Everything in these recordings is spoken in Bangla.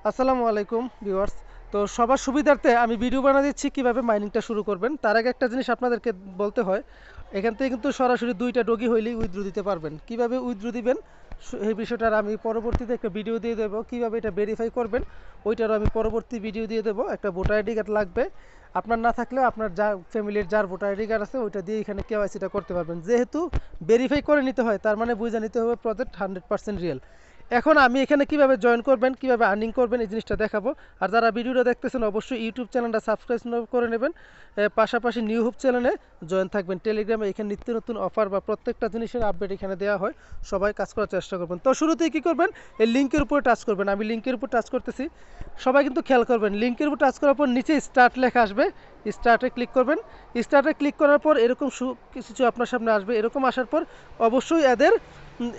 আসসালামু আলাইকুম ভিউয়ার্স। তো সবার সুবিধার্থে আমি ভিডিও বানিয়ে দিচ্ছি কিভাবে মাইনিংটা শুরু করবেন। তার আগে একটা জিনিস আপনাদেরকে বলতে হয়, এখান থেকে কিন্তু সরাসরি দুইটা ডগি হইলেই উইথড্র দিতে পারবেন। কিভাবে উইথড্র দিবেন এই বিষয়টার আমি পরবর্তীতে একটা ভিডিও দিয়ে দেবো। কিভাবে এটা ভেরিফাই করবেন ওইটারও আমি পরবর্তী ভিডিও দিয়ে দেবো। একটা ভোটার আইডি কার্ড লাগবে, আপনার না থাকলেও আপনার যা ফ্যামিলির যার ভোটার আইডি কার্ড আছে ওইটা দিয়ে এখানে কেওয়াইসিটা করতে পারবেন। যেহেতু ভেরিফাই করে নিতে হয়, তার মানে বুঝে নিতে হবে প্রজেক্ট 100% রিয়েল। এখন আমি এখানে কিভাবে জয়েন করবেন, কিভাবে আর্নিং করবেন এই জিনিসটা দেখাবো। আর যারা ভিডিওটা দেখতেছেন অবশ্যই ইউটিউব চ্যানেলটা সাবস্ক্রাইব করে নেবেন, পাশাপাশি নিউ হুব চ্যানেলে জয়েন থাকবেন। টেলিগ্রামে এখানে নিত্য নতুন অফার বা প্রত্যেকটা জিনিসের আপডেট এখানে দেওয়া হয়, সবাই কাজ করার চেষ্টা করবেন। তো শুরুতেই কী করবেন, এই লিঙ্কের উপরে টাচ করবেন। আমি লিঙ্কের উপর টাচ করতেছি, সবাই কিন্তু খেয়াল করবেন। লিঙ্কের উপর টাচ করার পর নিচে স্টার্ট লেখা আসবে, স্টার্টে ক্লিক করবেন। স্টার্টে ক্লিক করার পর এরকম কিছু আপনার সামনে আসবে। এরকম আসার পর অবশ্যই এদের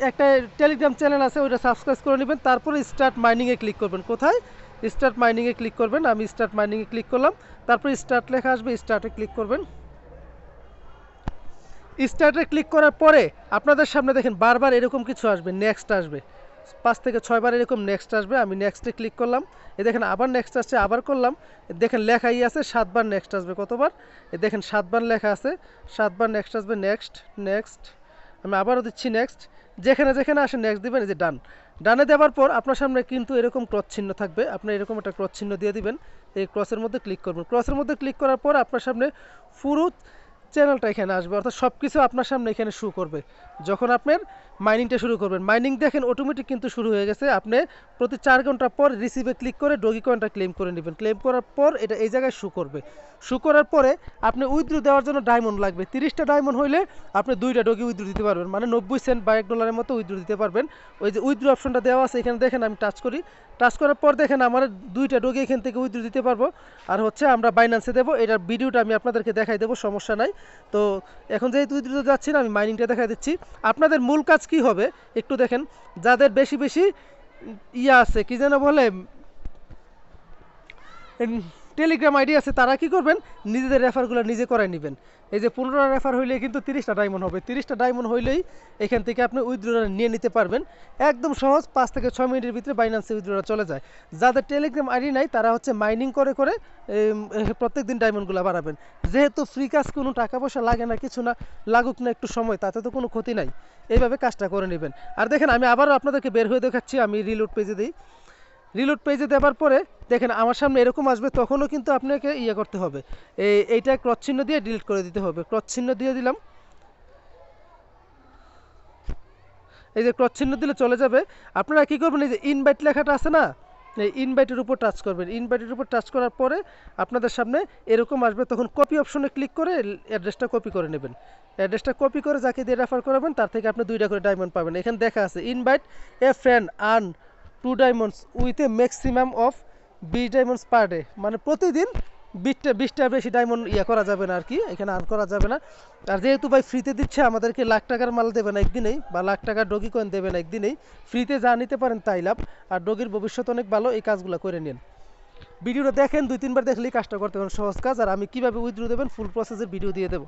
একটা টেলিগ্রাম চ্যানেল আছে, ওইটা সাবস্ক্রাইব করে নেবেন। তারপরে স্টার্ট মাইনিংয়ে ক্লিক করবেন। কোথায়? স্টার্ট মাইনিংয়ে ক্লিক করবেন। আমি স্টার্ট মাইনিংয়ে ক্লিক করলাম, তারপরে স্টার্ট লেখা আসবে, স্টার্টে ক্লিক করবেন। স্টার্টে ক্লিক করার পরে আপনাদের সামনে দেখেন বারবার এরকম কিছু আসবে, নেক্সট আসবে 5 থেকে 6 বার এরকম নেক্সট আসবে। আমি নেক্সটে ক্লিক করলাম, এ দেখেন আবার নেক্সট আসছে, আবার করলাম, দেখেন লেখাই আছে 7 বার নেক্সট আসবে। কতবার? এ দেখেন 7 বার লেখা আছে, 7 বার নেক্সট আসবে। নেক্সট নেক্সট, আমি আবারও দিচ্ছি নেক্সট। যেখানে যেখানে আসে নেক্সট দিবেন, এই যে ডান। ডানে দেওয়ার পর আপনার সামনে কিন্তু এরকম ক্রস চিহ্ন থাকবে, আপনি এরকম একটা ক্রস চিহ্ন দিয়ে দিবেন। এই ক্রসের মধ্যে ক্লিক করবেন। ক্রসের মধ্যে ক্লিক করার পর আপনার সামনে পুরো চ্যানেলটা এখানে আসবে, অর্থাৎ সব কিছু আপনার সামনে এখানে শো করবে। যখন আপনার মাইনিংটা শুরু করবেন, মাইনিং দেখেন অটোমেটিক কিন্তু শুরু হয়ে গেছে। আপনি প্রতি 4 ঘন্টা পর রিসিভে ক্লিক করে ডগি কয়েনটা ক্লেম করে নেবেন। ক্লেম করার পর এটা এই জায়গায় শো করবে। শো করার পরে আপনি উইথড্র দেওয়ার জন্য ডায়মন্ড লাগবে। 30টা ডায়মন্ড হইলে আপনি 2টা ডগি উইথড্র দিতে পারবেন, মানে 90 সেন্ট বা $1 মতো উইথড্র দিতে পারবেন। ওই যে উইথড্র অপশনটা দেওয়া আছে এখানে দেখেন, আমি টাচ করি। টাচ করার পর দেখেন আমার 2টা ডগি এখান থেকে উইথড্র দিতে পারবো। আর হচ্ছে আমরা বাইন্যান্সে দেবো, এটার ভিডিওটা আমি আপনাদেরকে দেখাই দেবো, সমস্যা নাই। তো এখন যেহেতু উইথড্র যাচ্ছি না, আমি মাইনিংটা দেখা দিচ্ছি। আপনাদের মূল কাজ কি হবে একটু দেখেন। যাদের বেশি বেশি ইয়া আছে, কি যেন বলে, টেলিগ্রাম আইডি আছে, তারা কি করবেন, নিজেদের রেফারগুলো নিজে করাই নেবেন। এই যে 15টা রেফার হইলে কিন্তু 30টা ডায়মন্ড হবে। 30টা ডায়মন্ড হইলেই এখান থেকে আপনি উইথড্রটা নিয়ে নিতে পারবেন। একদম সহজ, 5 থেকে 6 মিনিটের ভিতরে বাইন্যান্সে উইথড্রটা চলে যায়। যাদের টেলিগ্রাম আইডি নাই তারা হচ্ছে মাইনিং করে করে প্রত্যেক দিন ডায়মন্ডগুলো বাড়াবেন। যেহেতু ফ্রি কাজ, কোনো টাকা পয়সা লাগে না, কিছু না, লাগুক না একটু সময়, তাতে তো কোনো ক্ষতি নাই। এইভাবে কাজটা করে নেবেন। আর দেখেন আমি আবারও আপনাদেরকে বের হয়ে দেখাচ্ছি। আমি রিলোড পেজে দিই। রিলোড পেজে দেওয়ার পরে দেখেন আমার সামনে এরকম আসবে, তখনও কিন্তু আপনাকে ইয়ে করতে হবে, এইটা ক্রস চিহ্ন দিয়ে ডিলিট করে দিতে হবে। ক্রস চিহ্ন দিয়ে দিলাম, এই যে ক্রস চিহ্ন দিলে চলে যাবে। আপনারা কি করবেন, এই যে ইনভাইট লেখাটা আছে না, এই ইনভাইটের উপর টাচ করবেন। ইনভাইটের উপর টাচ করার পরে আপনাদের সামনে এরকম আসবে, তখন কপি অপশনে ক্লিক করে অ্যাড্রেসটা কপি করে নেবেন। অ্যাড্রেসটা কপি করে যাকে দিয়ে রেফার করাবেন তার থেকে আপনি 2টা করে ডায়মন্ড পাবেন। এখানে দেখা আছে invite a friend earn 2 diamonds with a maximum of 20 diamonds per day, মানে প্রতিদিন 20টা বেশি ডায়মন্ড ইয়ে করা যাবে না আর কি, এখানে আর্ন করা যাবে না। আর যেহেতু ভাই ফ্রিতে দিচ্ছে, আমাদেরকে লাখ টাকার মাল দেবে না একদিনেই, বা লাখ টাকার ডগি কয়েন দেবে না একদিনেই। ফ্রিতে যা নিতে পারেন তাই লাভ। আর ডগির ভবিষ্যৎ অনেক ভালো, এই কাজগুলো করে নিন। ভিডিওটা দেখেন, 2-3 বার দেখলেই কাজটা করতে পারেন, সহজ কাজ। আর আমি কীভাবে উইথড্র দেবেন ফুল প্রসেসের ভিডিও দিয়ে দেবো।